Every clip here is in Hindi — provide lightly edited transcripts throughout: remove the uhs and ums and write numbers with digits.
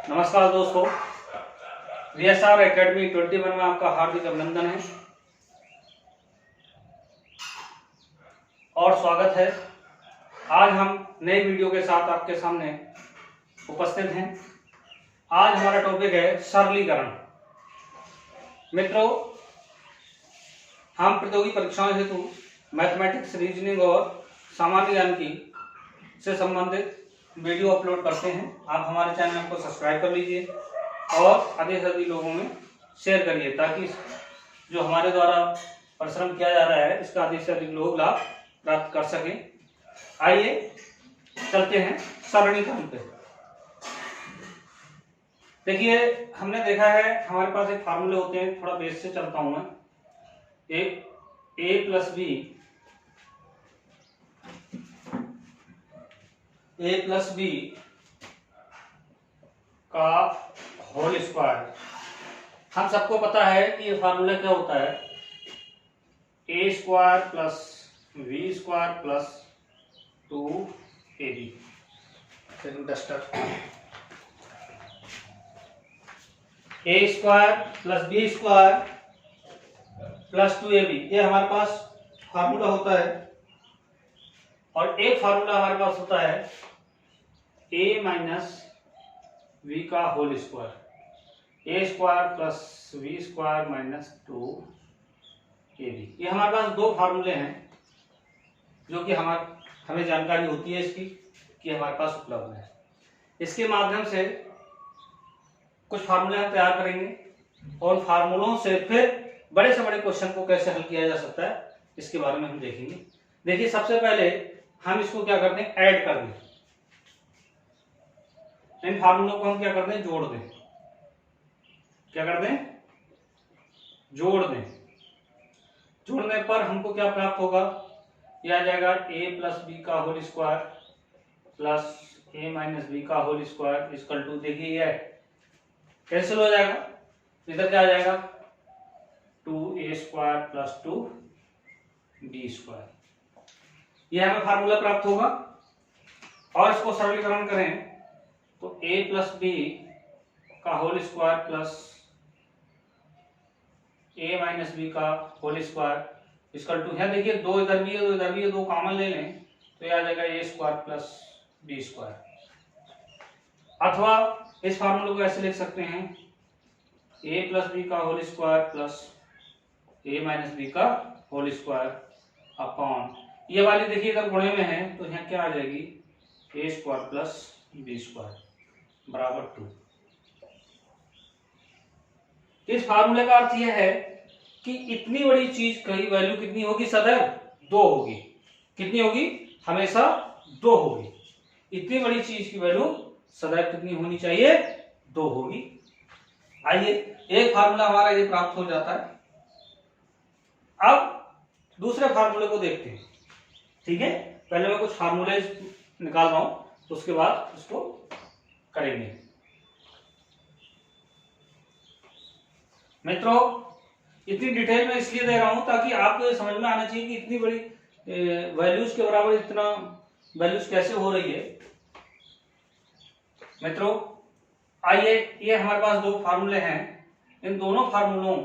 नमस्कार दोस्तों, VSR एकेडमी 21 में आपका हार्दिक अभिनंदन है और स्वागत है। आज हम नई वीडियो के साथ आपके सामने उपस्थित हैं। आज हमारा टॉपिक है सरलीकरण। मित्रों, हम प्रतियोगी परीक्षाओं हेतु मैथमेटिक्स, रीजनिंग और सामान्य ज्ञान की से संबंधित वीडियो अपलोड करते हैं। आप हमारे चैनल को सब्सक्राइब कर लीजिए और अधिक से अधिक लोगों में शेयर करिए ताकि जो हमारे द्वारा परिश्रम किया जा रहा है इसका अधिक से अधिक लोग लाभ प्राप्त कर सकें। आइए चलते हैं सरलीकरण पे। देखिए, हमने देखा है हमारे पास एक फार्मूले होते हैं। थोड़ा बेस से चलता हूं मैं। ए प्लस बी का होल स्क्वायर। हम सबको पता है कि ये फार्मूला क्या होता है, a square plus we square plus 2ab। डस्टर a square plus B square plus 2ab, ये हमारे पास फार्मूला होता है। और एक फार्मूला हमारे पास होता है a माइनस वी का whole square, A square plus we square minus 2ab। ये हमारे पास दो फार्मूले हैं जो कि हमें जानकारी होती है इसकी कि हमारे पास उपलब्ध है। इसके माध्यम से कुछ फार्मूले हम तैयार करेंगे और फार्मूलों से फिर बड़े से बड़े क्वेश्चन को कैसे हल किया जा सकता है इसके बारे में हम देखेंगे। देखिए, सबसे पहले हम इसको क्या कर दें, ऐड कर दें। इन फार्मूलों को हम क्या कर दें, जोड़ दें। क्या कर दें, जोड़ दें। जोड़ने पर हमको क्या प्राप्त होगा, यह आ जाएगा a प्लस बी का whole square plus a minus B का होल स्क्वायर इक्वल टू, देखिए यह कैंसिल हो जाएगा, इधर क्या आ जाएगा 2a square plus 2b square. यह हमें फार्मूला प्राप्त होगा। और इसको सरलीकरण करें तो a प्लस बी का whole square plus a minus B का होल स्क्वायर इक्वल टू, है देखिए दो इधर भी है दो इधर भी है, दो कॉमन ले लें तो यह आ जाएगा a square plus B square. अथवा इस फार्मूले को ऐसे लिख सकते हैं a प्लस बी का whole square plus a minus B का होल स्क्वायर अपॉन, ये वाली देखिए अगर गुणे में है तो यहाँ क्या आ जाएगी a square plus B square बराबर 2। इस फार्मूले का अर्थ यह है कि इतनी बड़ी चीज की वैल्यू कितनी होगी, सदैव 2 होगी। कितनी होगी, हमेशा 2 होगी। इतनी बड़ी चीज की वैल्यू सदैव कितनी होनी चाहिए, 2 होगी। आइए, एक फार्मूला हमारा ये प्राप्त हो जाता है। अब दूसरे फार्मूले को देखते हैं। ठीक है, पहले मैं कुछ फार्मूले निकाल रहा हूं, उसके बाद इसको करेंगे। मित्रों, इतनी डिटेल में इसलिए दे रहा हूं ताकि आपको ये समझ में आना चाहिए कि इतनी बड़ी वैल्यूज के बराबर इतना वैल्यूज कैसे हो रही है। मित्रों, आइए, ये हमारे पास दो फार्मूले हैं। इन दोनों फार्मूलों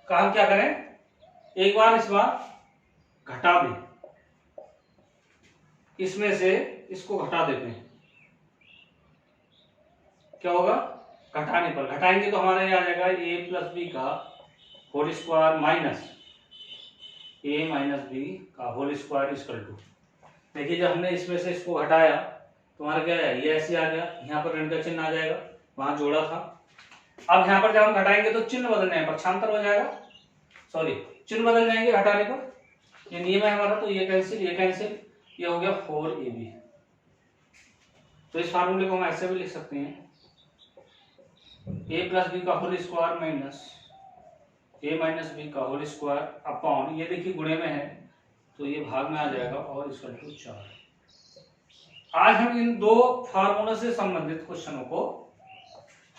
का हम क्या करें, एक बार इस बार घटा दें। इसमें से इसको घटा देते हैं। क्या होगा, घटाने पर, घटाएंगे तो हमारे यहाँ आ जाएगा a प्लस बी का whole square minus a minus B का होल स्क्वायर इक्वल टू, देखिए जब हमने इसमें से इसको घटाया तो हमारा क्या है, ये ऐसे आ गया, यहाँ पर ऋण का चिन्ह आ जाएगा, वहां जोड़ा था। अब यहाँ पर जब हम घटाएंगे तो चिन्ह बदल जाएगा, पक्षांतर हो जाएगा, सॉरी चिन्ह बदल जाएंगे घटाने पर। ये नियम है हमारा, तो ये कैंसिल, ये हो गया 4ab। तो इस फार्मूले को हम ऐसे भी लिख सकते हैं a प्लस बी का whole square minus a minus B का होल स्क्वायर अपॉन, ये देखिए गुणे में है तो ये भाग में आ जाएगा और इक्वल टू 4। आज हम इन दो फार्मूलों से संबंधित क्वेश्चनों को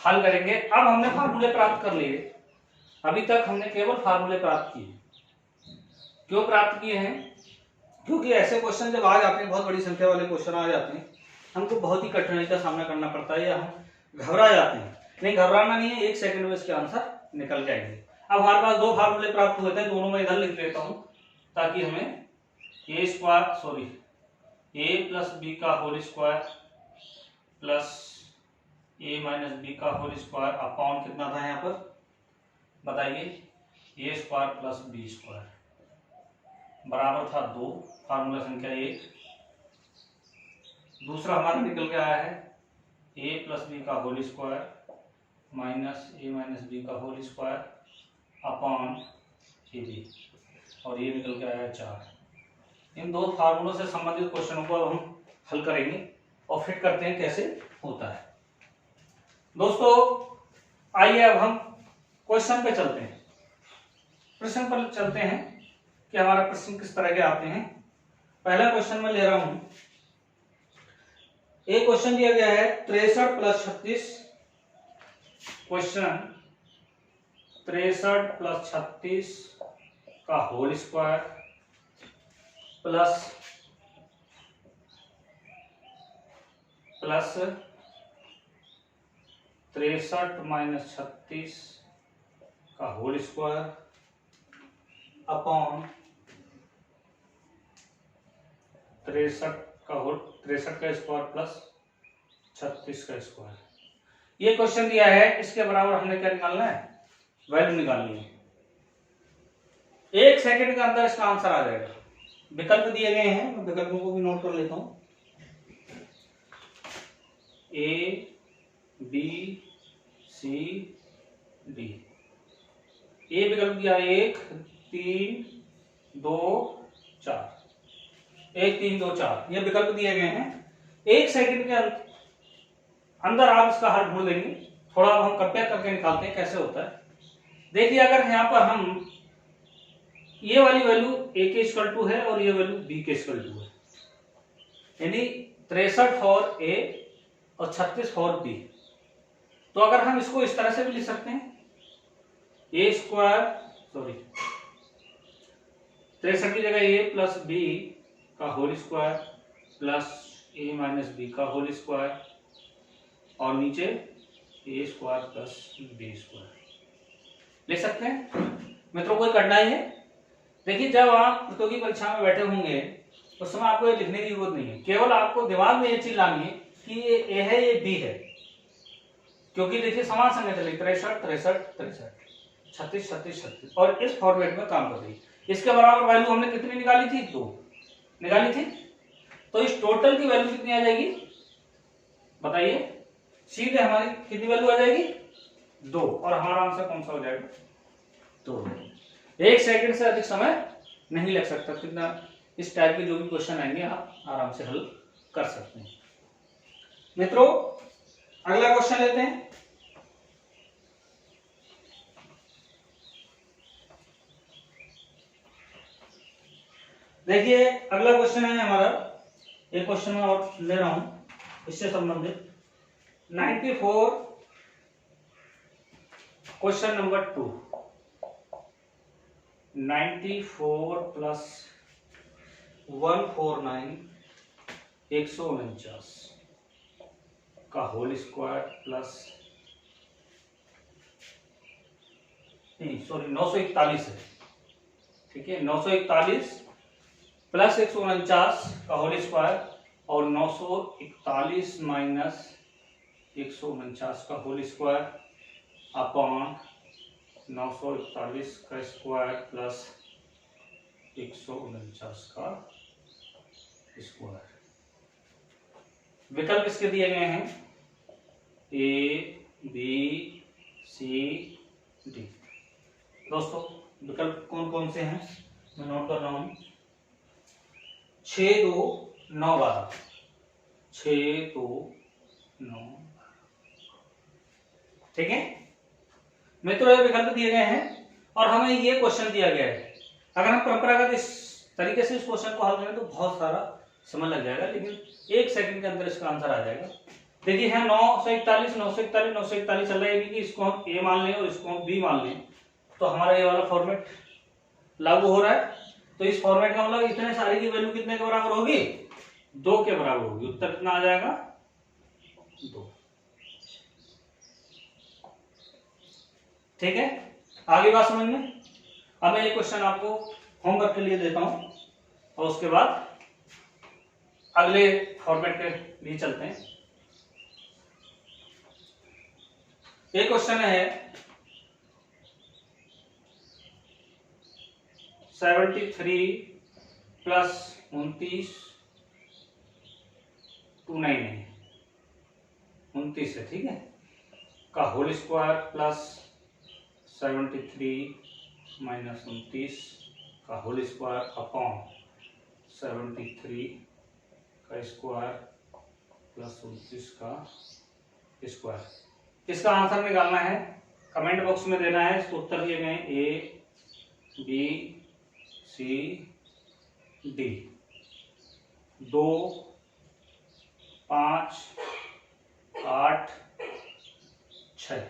हल करेंगे। अब हमने फार्मूले प्राप्त कर लिए, अभी तक हमने केवल फार्मूले प्राप्त किए। क्यों प्राप्त किए हैं, क्योंकि ऐसे क्वेश्चन जब आ जाते हैं, बहुत बड़ी संख्या वाले क्वेश्चन आ जाते हैं हमको बहुत ही कठिनाई का सामना करना पड़ता है या हम घबरा जाते हैं। नहीं, घबराना नहीं है, 1 सेकंड में इसके आंसर निकल जाएंगे। अब हमारे पास 2 फार्मूले प्राप्त हुए थे, दोनों में इधर लिख लेता हूं ताकि हमें a प्लस बी का whole square plus a minus B का होल स्क्वायर अपॉन कितना था यहाँ पर बताइए, a square plus B square बराबर था 2, फार्मूला संख्या 1। दूसरा हमारा निकल के आया है a प्लस बी का whole square minus a minus B का whole square upon A B, और ये निकल के आया है 4। इन 2 फार्मूलों से संबंधित क्वेश्चनों को अब हम हल करेंगे और फिट करते हैं कैसे होता है। दोस्तों आइए अब हम क्वेश्चन पे चलते हैं, प्रश्न पर चलते हैं कि हमारा प्रश्न किस तरह के आते हैं। पहला क्वेश्चन मैं ले रहा हूं, एक क्वेश्चन दिया गया है 63 प्लस 36, क्वेश्चन 63 प्लस 36 का होल स्क्वायर प्लस 63 माइनस 36 का होल स्क्वायर अपॉन 63 का स्क्वायर प्लस 36 का स्क्वायर। ये क्वेश्चन दिया है, इसके बराबर हमने क्या निकालना है, वैल्यू निकालनी है। 1 सेकंड के अंदर इसका आंसर आ जाएगा। विकल्प दिए गए हैं, मैं विकल्पों को भी नोट कर लेता हूं। A B C D, ए विकल्प दिया 1 3 2 4, 1 3 2 4 ये विकल्प दिए गए हैं। 1 सेकंड के अंदर आप इसका हल ढूंढ लेंगे। थोड़ा अब हम कंपेयर करके निकालते हैं कैसे होता है। देखिए अगर यहाँ पर हम ये वाली वैल्यू a के इक्वल टू है और ये वैल्यू b के इक्वल टू है, यानी 63 फॉर a और 36 फॉर b, तो अगर हम इसको इस तरह से भी लिख सकते हैं, a स्क्वायर 63 की जगह a प्लस b का whole square plus a minus b का होल स्क्वायर और नीचे a square plus b square लिख सकते हैं। मित्रों कोई कठिनाई है? देखिए जब आप प्रतियोगी परीक्षा में बैठे होंगे उस समय आपको ये लिखने की जरूरत नहीं है, केवल आपको दिमाग में ये चीज लानी है कि ये a है ये b है, क्योंकि देखिए समान संख्या चलेगी 63 63 63 36 36 36 और इस फॉर्मेट में काम कर रही है। इसके बराबर वैल्यू हमने कितनी निकाली थी, 2 निकाली थी, तो इस टोटल की वैल्यू कितनी आ जाएगी बताइए, सीधे हमारी कितनी वैल्यू आ जाएगी 2, और हमारा आंसर कौन सा हो जाएगा 2। 1 सेकंड से अधिक समय नहीं लग सकता, कितना इस टाइप के जो भी क्वेश्चन आएंगे आप आराम से हल कर सकते हैं। मित्रों अगला क्वेश्चन लेते हैं। देखिए अगला क्वेश्चन है हमारा, एक क्वेश्चन मैं और ले रहा हूं इससे संबंधित 94, क्वेश्चन नंबर 2, 94 प्लस 149 149 का होल स्क्वायर प्लस 941 है, ठीक है, 941 प्लस 149 का होल स्क्वायर और 941 माइनस 149 का होल स्क्वायर अपॉन 941 का स्क्वायर प्लस 149 का स्क्वायर। विकल्प इसके दिए गए हैं A B C D। दोस्तों विकल्प कौन कौन से हैं मैं नोट कर रहा हूं, 6 2 9 12, 6 2 9, ठीक है मित्रों, ये विकल्प दिए गए हैं और हमें ये क्वेश्चन दिया गया है। अगर हम परंपरागत इस तरीके से इस क्वेश्चन को हल करें तो बहुत सारा समय लग जाएगा, लेकिन 1 सेकंड के अंदर इसका आंसर आ जाएगा। देखिए है 941 941 941 चल रहा है, कि इसको हम a मान लें और इसको हम b मान लें तो हमारा ये वाला फॉर्मेट लागू हो रहा है। तो इस फॉर्मेट का मतलब इतने सारे की वैल्यू कितने के बराबर होगी, 2 के बराबर होगी। उत्तर कितना आ जाएगा? 2। ठीक है, आगे बात समझ में। अब मैं ये क्वेश्चन आपको होमवर्क के लिए देता हूं और उसके बाद अगले फॉर्मेट के लिए चलते हैं। ये क्वेश्चन है 73 प्लस 29 29 है, 29 है, ठीक है, का होल स्क्वायर प्लस 73 माइनस 29 का होल स्क्वायर अपॉन 73 का स्क्वायर प्लस 29 का स्क्वायर। इसका आंसर निकालना है, कमेंट बॉक्स में देना है। इसको उत्तर दिए गए ए बी सी डी, 2 5 8 6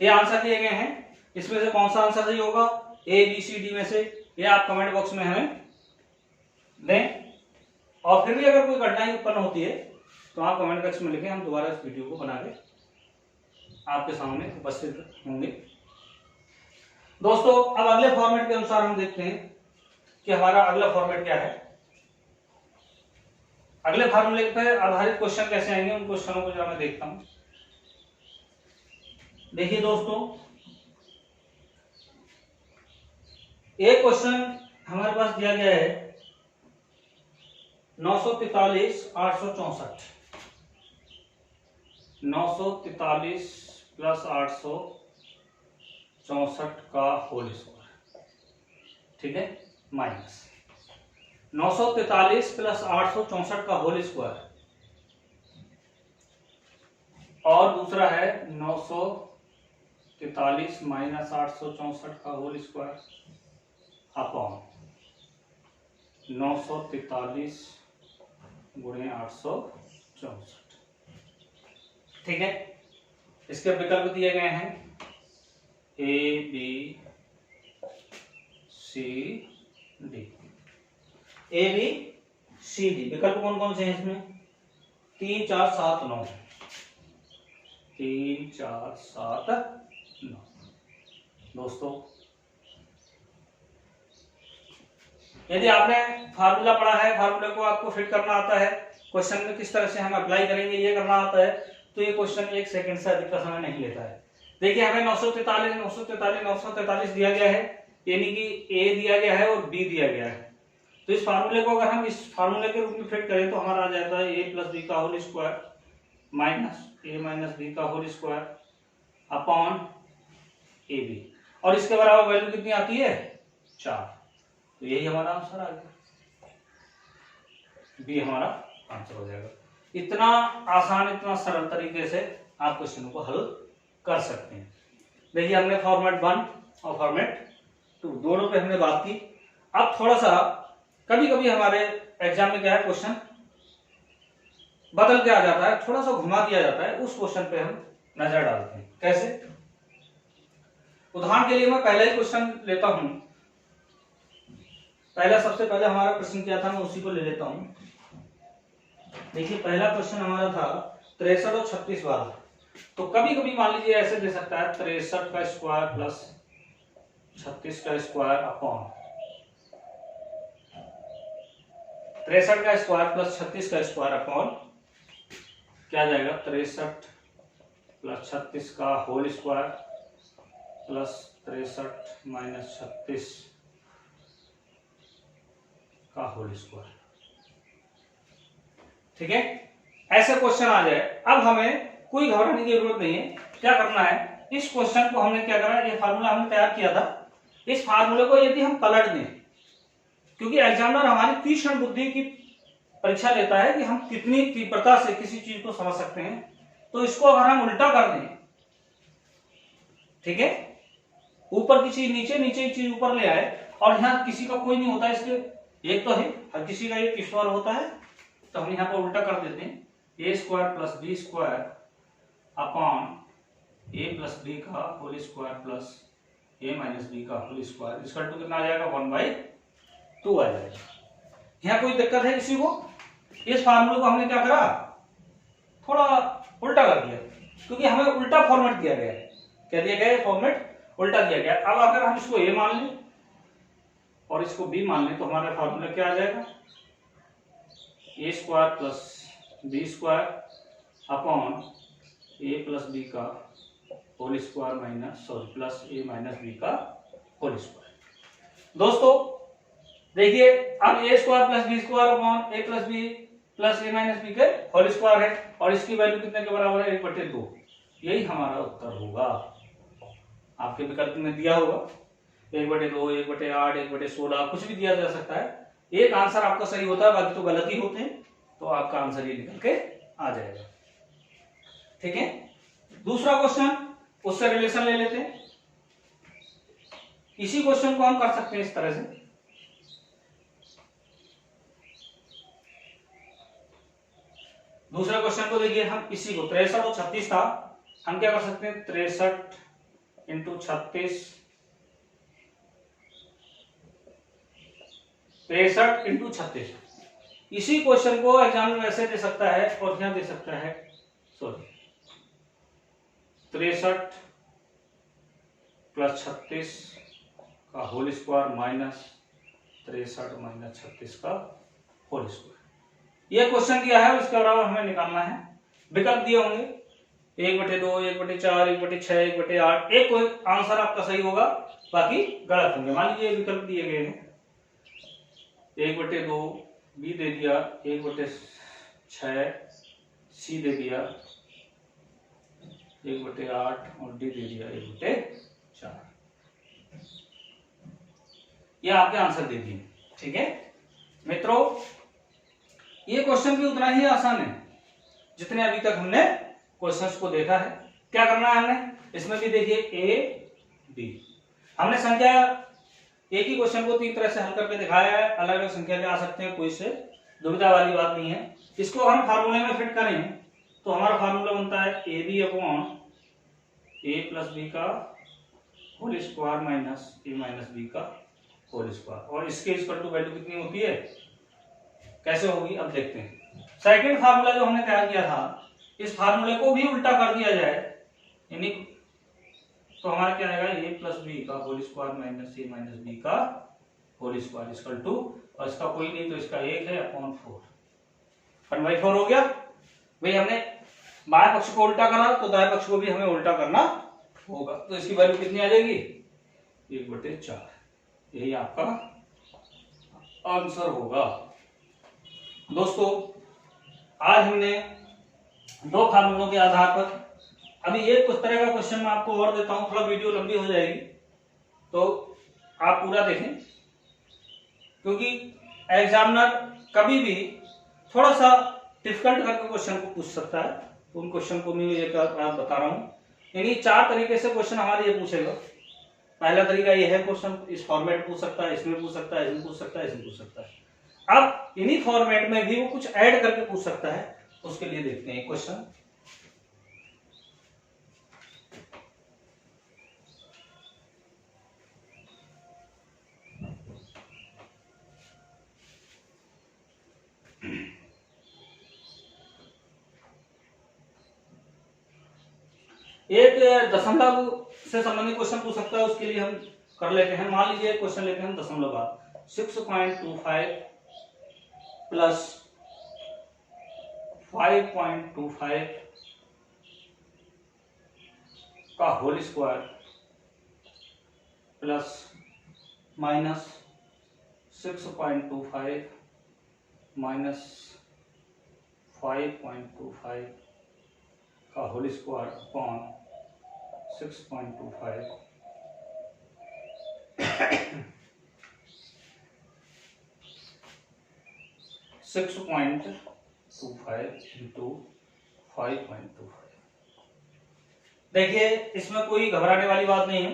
ये आंसर दिए गए हैं। इसमें से कौन सा आंसर सही होगा ए बी सी डी में से, ये आप कमेंट बॉक्स में हमें दें। और फिर भी अगर कोई कठिनाई उत्पन्न होती है तो आप कमेंट बॉक्स में लिखें, हम दोबारा इस वीडियो को बना के आपके सामने उपस्थित होंगे। दोस्तों अब अगले फॉर्मेट के अनुसार हम देखते हैं कि हमारा अगला फॉर्मेट क्या है। अगले फॉर्मूले पर आधारित क्वेश्चन कैसे आएंगे, उन क्वेश्चनों को जरा मैं देखता हूं। देखिए दोस्तों, एक क्वेश्चन हमारे पास दिया गया है 943 864, 943 प्लस 864 का होल स्क्वायर, ठीक है, माइनस 943 प्लस 864 का होल स्क्वायर, और दूसरा है 943 माइनस 864 का होल स्क्वायर अपॉन 943 गुणे 864, ठीक है। इसके विकल्प दिए गए हैं A B C D, A B C D. विकल्प कौन कौन से हैं इसमें? 3 4 7 9, 3 4 7 9। दोस्तों यदि आपने फार्मूला पढ़ा है, फार्मूले को आपको फिट करना आता है, क्वेश्चन में किस तरह से हम अप्लाई करेंगे ये करना आता है, तो ये क्वेश्चन 1 सेकंड से अधिक का समय नहीं लेता है। देखिए हमें 943 दिया गया है, यानी कि ए दिया गया है और बी दिया गया है। तो इस फार्मूले को अगर हम इस फार्मूले के रूप में फिट करें तो हमारा आ जाता है ए प्लस बी का होल स्क्वायर माइनस ए माइनस बी का whole square upon A B, और इसके बराबर वैल्यू कितनी आती है? 4। तो यही हमारा आंसर आ गया, बी हमारा आंसर हो जाएगा। इतना आसान, इतना सरल तरीके से आप क्वेश्चनों को हल कर सकते हैं। देखिए हमने फॉर्मेट 1 और फॉर्मेट 2 दोनों पे हमने बात की। अब थोड़ा सा कभी कभी हमारे एग्जाम में क्या है, क्वेश्चन बदल के आ जाता है, थोड़ा सा घुमा दिया जाता है, उस क्वेश्चन पे हम नजर डालते हैं। कैसे? उदाहरण के लिए मैं पहला ही क्वेश्चन लेता हूं। पहला सबसे पहले हमारा प्रश्न क्या था, मैं उसी को ले लेता हूं। देखिए पहला क्वेश्चन हमारा था 63 और 36 वाला। तो कभी कभी मान लीजिए ऐसे दे सकता है 63 का स्क्वायर प्लस 36 का स्क्वायर अपॉन 63 का स्क्वायर प्लस 36 का स्क्वायर अपॉन क्या जाएगा 63 प्लस 36 का होल स्क्वायर प्लस 63 माइनस 36 का होल स्क्वायर, ठीक है। ऐसे क्वेश्चन आ जाए, अब हमें कोई घबराने की जरूरत नहीं है। क्या करना है, इस क्वेश्चन को हमने क्या करा, ये फार्मूला हमने तैयार किया था, इस फार्मूले को यदि हम पलट दें, क्योंकि एग्जामिनर हमारी तीक्ष्ण बुद्धि की परीक्षा लेता है कि हम कितनी तीव्रता से किसी चीज को समझ सकते हैं, तो इसको अगर हम उल्टा कर दें, ठीक है, ऊपर की चीज नीचे, नीचे की चीज ऊपर ले आए, और यहाँ किसी का कोई नहीं होता, इसके एक तो है हर किसी का एक स्क्वायर होता है, तो हम यहाँ पर उल्टा कर देते हैं, a square plus B square upon A plus B का whole square plus a minus B का होल स्क्वायर इसका टू कितना आ जाएगा 1/2 आ जाएगा। यहाँ कोई दिक्कत है किसी को? इस फार्मूले को हमने क्या करा, थोड़ा उल्टा कर दिया, क्योंकि हमें उल्टा फॉर्मेट दिया गया है। क्या दिया गया है? फॉर्मेट उल्टा दिया गया। अब अगर हम इसको ए मान लें और इसको बी मान लें तो हमारा फार्मूला क्या आ जाएगा, a square plus B square upon A plus B का whole square minus plus a minus B का होल स्क्वायर। दोस्तों देखिए, अब a square plus B square upon A plus b plus a minus b के होल स्क्वायर है और इसकी वैल्यू कितने के बराबर है? 1/2। यही हमारा उत्तर होगा। आपके विकल्प में दिया होगा 1/2, 1/8, 1/16, कुछ भी दिया जा सकता है। एक आंसर आपका सही होता है, बाकी तो गलत ही होते हैं, तो आपका आंसर ये निकल के आ जाएगा। ठीक है, दूसरा क्वेश्चन, उससे रिलेशन ले लेते हैं। इसी क्वेश्चन को हम कर सकते हैं इस तरह से। दूसरे क्वेश्चन को देखिए, हम इसी को 63 और 36 था, हम क्या कर सकते हैं 63 × 36, 63 × 36। इसी क्वेश्चन को एग्जामिनर वैसे दे सकता है और क्या दे सकता है, 63 + 36 का होल स्क्वायर माइनस 63 - 36 का होल स्क्वायर। यह क्वेश्चन दिया है और इसके अलावा हमें निकालना है। विकल्प दिए होंगे 1/2, 1/4, 1/6, 1/8। एक कोई आंसर आपका सही होगा, बाकी गलत होंगे। मान लीजिए विकल्प दिए गए हैं 1/2 बी दे दिया, 1/6 सी दे दिया, 1/8 और डी दे दिया 1/4। ये आपके आंसर दे दिए। ठीक है मित्रों, ये क्वेश्चन भी उतना ही आसान है जितने अभी तक हमने क्वेश्चंस को देखा है। क्या करना है हमने, इसमें भी देखिए ए बी, हमने संख्या एक ही क्वेश्चन को 3 तरह से हल करके दिखाया है। अलग अलग संख्या ले आ सकते हैं, कोई से दुविधा वाली बात नहीं है। इसको हम फार्मूले में फिट करें तो हमारा फार्मूला बनता है A B upon A plus B का होल स्क्वायर माइनस ए माइनस बी का होल स्क्वायर। और इसके इक्वल टू वैल्यू कितनी होती है, कैसे होगी, अब देखते हैं। सेकंड फार्मूला जो हमने तैयार किया था, इस फार्मूले को भी उल्टा कर दिया जाए, यानी तो हमारा क्या आएगा, ए प्लस बी का होल स्क्वायर माइनस ए माइनस बी का होल स्क्वायर इक्वल टू, और इसका कोई नहीं तो इसका 1 है अपॉन 4, 1/4 हो गया। भाई हमने बाएं पक्ष को उल्टा करा तो दाएं पक्ष को भी हमें उल्टा करना होगा, तो इसकी वैल्यू कितनी आ जाएगी, 1/4। यही आपका आंसर होगा। दोस्तों आज हमने 2 फार्मूलों के आधार पर, अभी एक कुछ तरह का क्वेश्चन मैं आपको और देता हूं, थोड़ा वीडियो लंबी हो जाएगी तो आप पूरा देखें, क्योंकि एग्जामिनर कभी भी थोड़ा सा डिफिकल्ट करके क्वेश्चन को पूछ सकता है। तो उन क्वेश्चन को मैं एक बता रहा हूं, यानी 4 तरीके से क्वेश्चन हमारे ये पूछेगा। पहला तरीका ये है, क्वेश्चन इस फॉर्मेट पूछ सकता है, इसमें पूछ सकता है, इसमें पूछ सकता है, इसमें पूछ सकता है। अब इन्हीं फॉर्मेट में भी वो कुछ ऐड करके पूछ सकता है, उसके लिए देखते हैं क्वेश्चन। एक दशमलव से संबंधित क्वेश्चन पूछ सकता है, उसके लिए हम कर लेते हैं। मान लीजिए क्वेश्चन लेते हैं हम दशमलव बाद 6.25 प्लस 5.25 का whole square plus minus 6.25 minus 5.25 का होल स्क्वायर अपॉन 6.25 6.25 इंटू 5.25। देखिए इसमें कोई घबराने वाली बात नहीं है,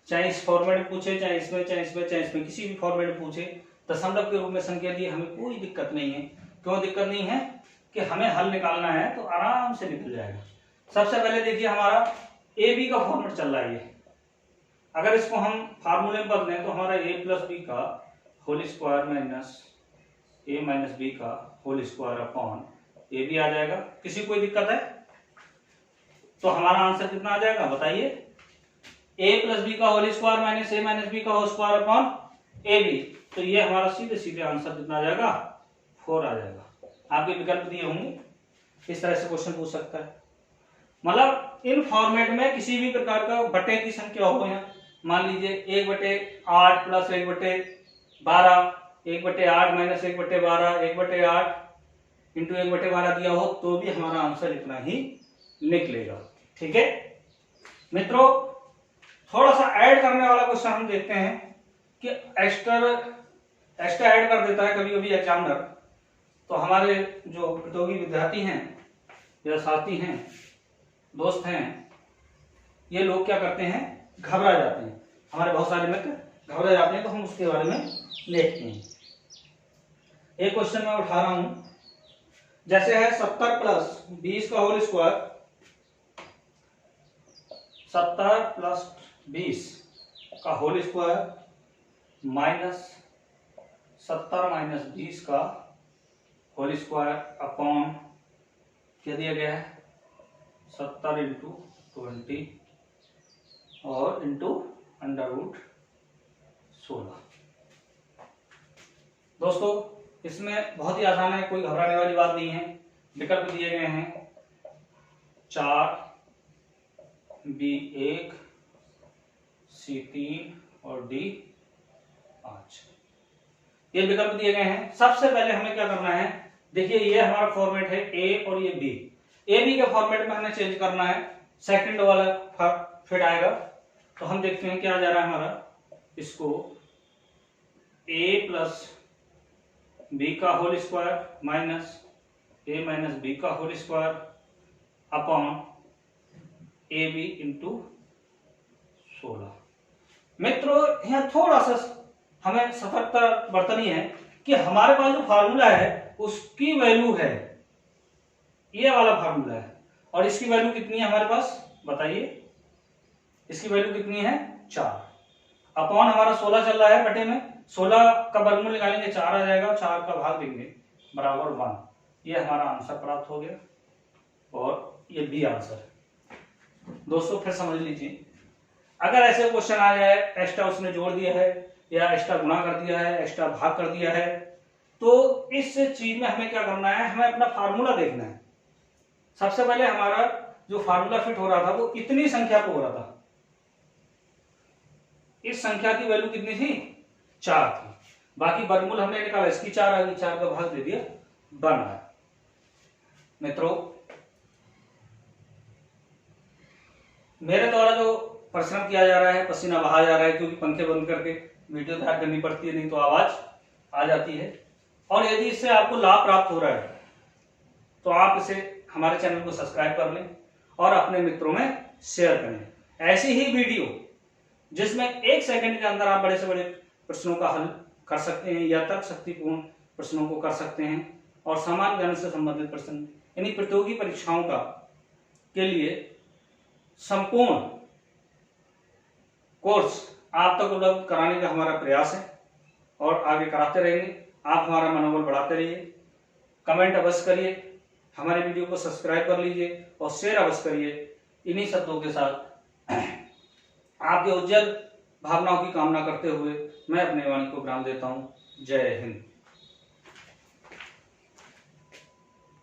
चाहे इस फॉर्मेट में पूछे, चाहे इसमें, चाहे इसमें, चाहे इसमें, किसी भी फॉर्मेट में पूछे, दशमलव के रूप में संख्या लिए हमें कोई दिक्कत नहीं है। क्यों दिक्कत नहीं है कि हमें हल निकालना है तो आराम से निकल जाएगा। सबसे पहले देखिए हमारा ए बी का फॉर्मेट चल रहा है, अगर इसको हम फार्मूले में बदलें तो हमारा ए प्लस बी का होल स्क्वायर माइनस ए माइनस बी का होल स्क्वायर अपॉन ए बी आ जाएगा। किसी कोई दिक्कत है? तो हमारा आंसर कितना आ जाएगा बताइए? ए प्लस बी का होल स्क्वायर माइनस ए माइनस बी का होल स्क्वायर अपॉन ए बी। तो ये हमारा सीधे सीधे आंसर कितना आ जाएगा? 4 आ जाएगा। आपके विकल्प दिए होंगे, इस तरह से क्वेश्चन पूछ सकता है। मतलब इन फॉर्मेट में किसी भी प्रकार का बटे की संख्या हो, यहाँ मान लीजिए 1/8 प्लस 1/12, 1/8 माइनस 1/12, 1/8 इंटू 1/12 दिया हो तो भी हमारा आंसर इतना ही निकलेगा। ठीक है मित्रों, थोड़ा सा ऐड करने वाला क्वेश्चन हम देखते हैं कि एक्स्ट्रा ऐड कर देता है कभी कभी एग्जामिनर। तो हमारे जो प्रतियोगी विद्यार्थी हैं या साथी हैं, दोस्त हैं, ये लोग क्या करते हैं, घबरा जाते हैं। हमारे बहुत सारे मित्र घबरा जाते हैं, तो हम उसके बारे में देखते हैं। एक क्वेश्चन मैं उठा रहा हूं, जैसे है 70 प्लस 20 का होल स्क्वायर, 70 प्लस 20 का होल स्क्वायर माइनस 70 माइनस 20 का होल स्क्वायर अपॉन क्या दिया गया है, 70 इंटू 20 और इंटू √16। दोस्तों इसमें बहुत ही आसान है, कोई घबराने वाली बात नहीं है। विकल्प दिए गए हैं 4, B1, C3 और D5। ये विकल्प दिए गए हैं। सबसे पहले हमें क्या करना है, देखिए ये हमारा फॉर्मेट है ए और ये बी। ए बी के फॉर्मेट में हमें चेंज करना है, सेकंड वाला फिट आएगा। तो हम देखते हैं क्या आ जा रहा है हमारा, इसको a प्लस बी का होल स्क्वायर माइनस ए माइनस बी का होल स्क्वायर अपॉन ए बी इंटू 16। मित्रों यहाँ थोड़ा सा हमें सतर्कता बरतनी है कि हमारे पास जो फार्मूला है उसकी वैल्यू है, ये वाला फार्मूला है, और इसकी वैल्यू कितनी है हमारे पास बताइए? इसकी वैल्यू कितनी है? 4 अपॉन हमारा 16 चल रहा है बटे में, 16 का वर्गमूल निकालेंगे 4 आ जाएगा, 4 का भाग देंगे बराबर 1। ये हमारा आंसर प्राप्त हो गया और ये बी आंसर है। दोस्तों फिर समझ लीजिए, अगर ऐसे क्वेश्चन आ जाए, एक्स्ट्रा उसने जोड़ दिया है या एक्स्ट्रा गुणा कर दिया है, एक्स्ट्रा भाग कर दिया है, तो इस चीज में हमें क्या करना है, हमें अपना फार्मूला देखना है। सबसे पहले हमारा जो फार्मूला फिट हो रहा था वो इतनी संख्या पे हो रहा था, इस संख्या की वैल्यू कितनी थी? 4 थी। बाकी वर्गमूल हमने निकाला, इसकी 4 आ गई, 4 का भाग दे दिया 1 आया। मित्रों मेरे द्वारा जो परिश्रम किया जा रहा है, पसीना बहा जा रहा है, क्योंकि पंखे बंद करके वीडियो तैयार करनी पड़ती है, नहीं तो आवाज आ जाती है। और यदि इससे आपको लाभ प्राप्त हो रहा है तो आप इसे हमारे चैनल को सब्सक्राइब कर लें और अपने मित्रों में शेयर करें। ऐसी ही वीडियो जिसमें 1 सेकंड के अंदर आप बड़े से बड़े प्रश्नों का हल कर सकते हैं या तर्क शक्तिपूर्ण प्रश्नों को कर सकते हैं, और सामान्य ज्ञान से संबंधित प्रश्न यानी प्रतियोगी परीक्षाओं का के लिए संपूर्ण कोर्स आप तक उपलब्ध कराने का हमारा प्रयास है और आगे कराते रहेंगे। आप हमारा मनोबल बढ़ाते रहिए, कमेंट अवश्य करिए, हमारे वीडियो को सब्सक्राइब कर लीजिए और शेयर अवश्य करिए। इन्हीं शब्दों के साथ आपके उज्जवल भावनाओं की कामना करते हुए मैं अपने वाणी को विराम देता हूं। जय हिंद।